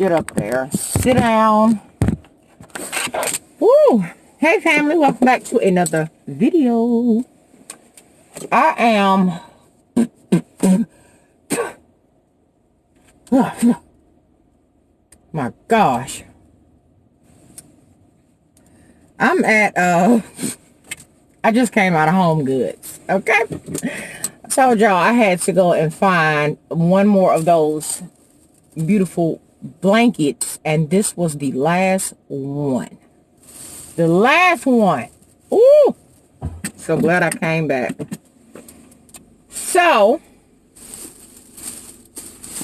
get up there. Sit down. Woo! Hey family, welcome back to another video. I am my gosh. I'm at I just came out of Home Goods, okay? I told y'all I had to go and find one more of those beautiful blankets, and this was the last one. The last one. Ooh! So glad I came back. So,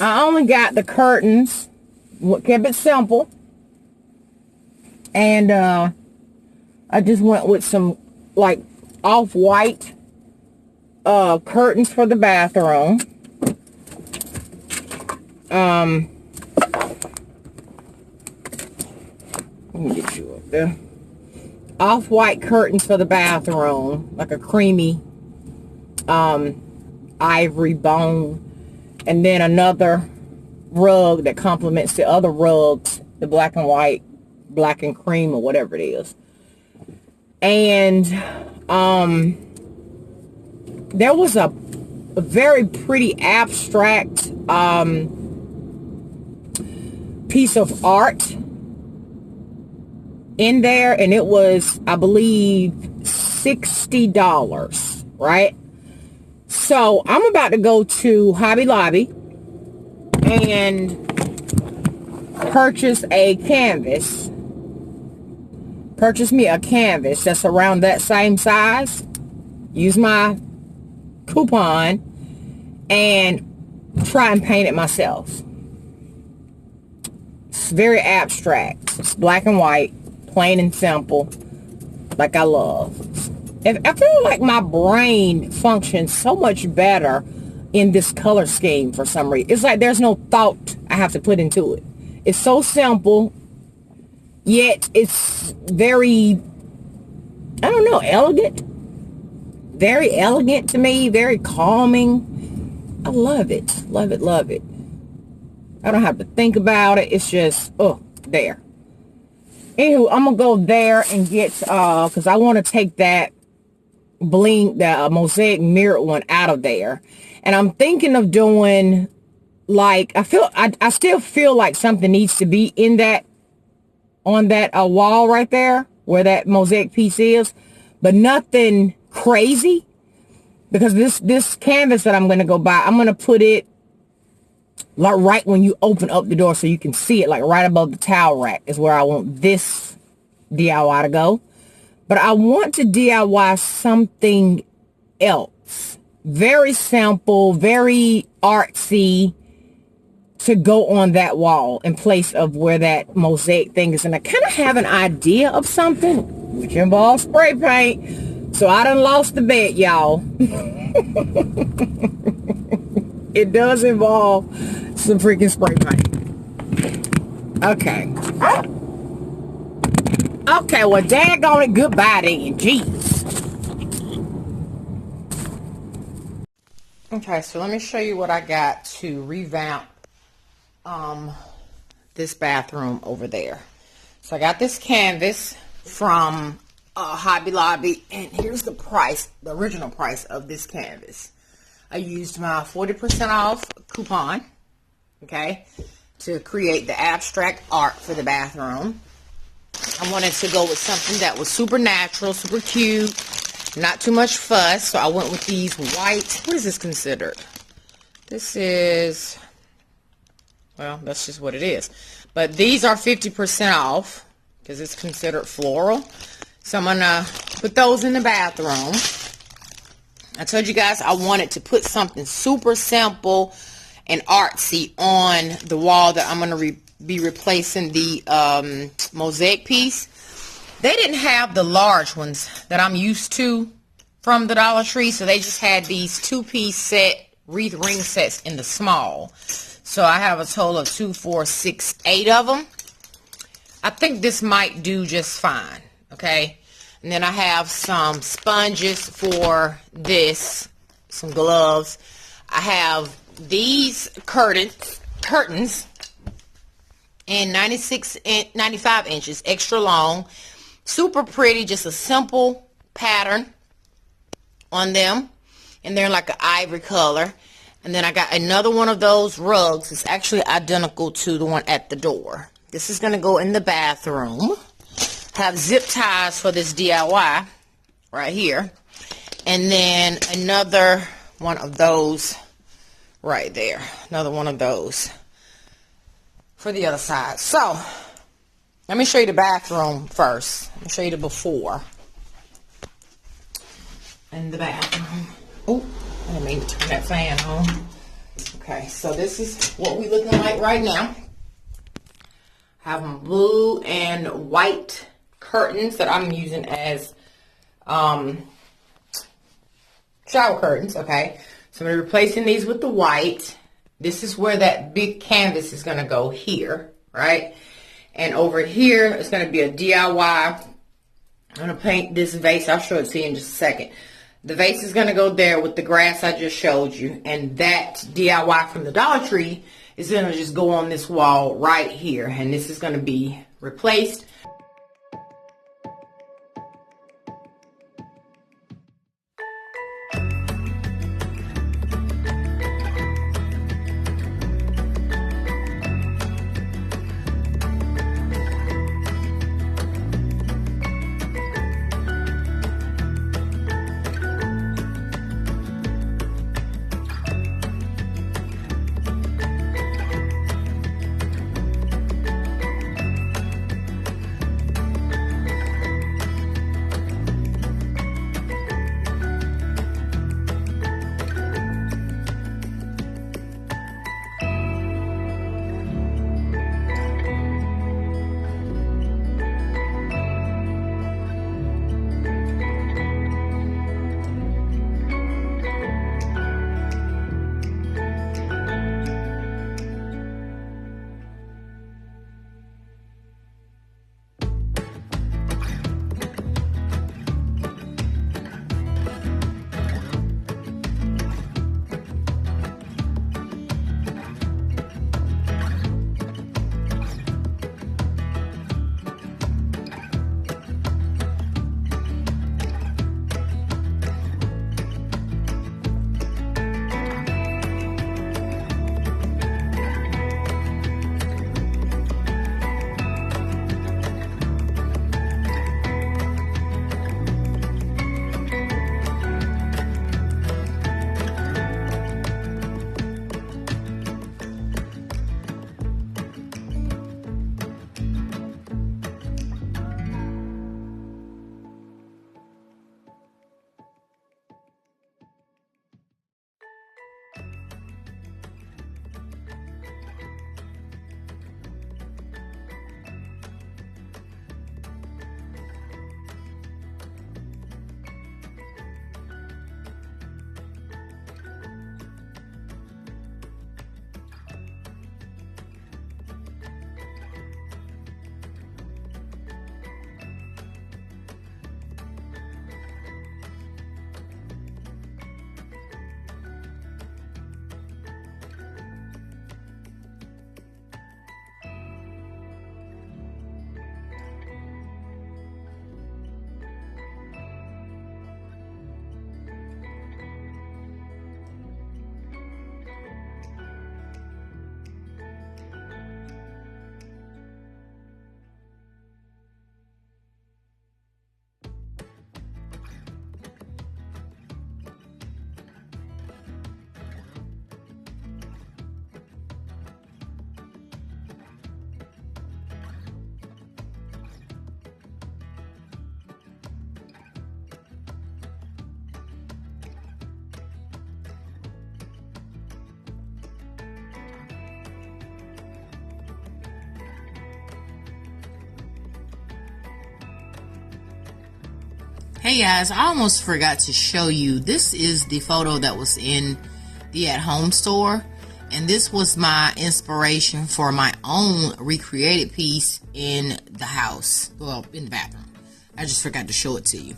I only got the curtains. Kept it simple. And, I just went with some, like, off-white, curtains for the bathroom. Let me get you up there. Off-white curtains for the bathroom, like a creamy ivory bone, and then another rug that complements the other rugs, the black and white, black and cream, or whatever it is. And there was a very pretty abstract piece of art in there, and it was, I believe, $60, right? So I'm about to go to Hobby Lobby and purchase a canvas. Purchase me a canvas that's around that same size. Use my coupon and try and paint it myself. It's very abstract. It's black and white. Plain and simple, like I love. I feel like my brain functions so much better in this color scheme for some reason. It's like there's no thought I have to put into it. It's so simple, yet it's very, I don't know, elegant. Very elegant to me, very calming. I love it, love it, love it. I don't have to think about it. It's just, oh, there. Anywho, I'm gonna go there and get because I want to take that bling, the mosaic mirrored one out of there, and I'm thinking of doing, like, I still feel like something needs to be in that, on that wall right there where that mosaic piece is, but nothing crazy, because this canvas that I'm gonna go buy, I'm gonna put it like right when you open up the door so you can see it, like right above the towel rack is where I want this DIY to go. But I want to DIY something else. Very simple, very artsy, to go on that wall in place of where that mosaic thing is. And I kind of have an idea of something, which involves spray paint. So I done lost the bet, y'all. It does involve some freaking spray paint. Okay. Okay, well, daggone it, goodbye then. Jeez. Okay, so let me show you what I got to revamp this bathroom over there. So I got this canvas from Hobby Lobby, and here's the price, the original price of this canvas. I used my 40% off coupon, okay, to create the abstract art for the bathroom. I wanted to go with something that was super natural, super cute, not too much fuss, so I went with these white, what is this considered? This is, well, that's just what it is. But these are 50% off, because it's considered floral. So I'm going to put those in the bathroom. I told you guys I wanted to put something super simple and artsy on the wall that I'm going to be replacing the mosaic piece. They didn't have the large ones that I'm used to from the Dollar Tree, so they just had these two-piece set wreath ring sets in the small. So I have a total of 2, 4, 6, 8 of them. I think this might do just fine, okay? And then I have some sponges for this, some gloves. I have these curtains and 95 inches, extra long. Super pretty, just a simple pattern on them. And they're like an ivory color. And then I got another one of those rugs. It's actually identical to the one at the door. This is going to go in the bathroom. Have zip ties for this DIY right here. And then another one of those right there. Another one of those for the other side. So, let me show you the bathroom first. Let me show you the before. In the bathroom. Oh, I didn't mean to turn that fan on. Okay, so this is what we looking like right now. Have them blue and white curtains that I'm using as shower curtains. Okay, so I'm replacing these with the white. This is where that big canvas is going to go here, right? And over here it's going to be a DIY. I'm going to paint this vase. I'll show it to you in just a second. The vase is going to go there with the grass I just showed you. And that DIY from the Dollar Tree is going to just go on this wall right here. And this is going to be replaced. Hey guys, I almost forgot to show you. This is the photo that was in the at-home store, and this was my inspiration for my own recreated piece in the house, well, in the bathroom. I just forgot to show it to you.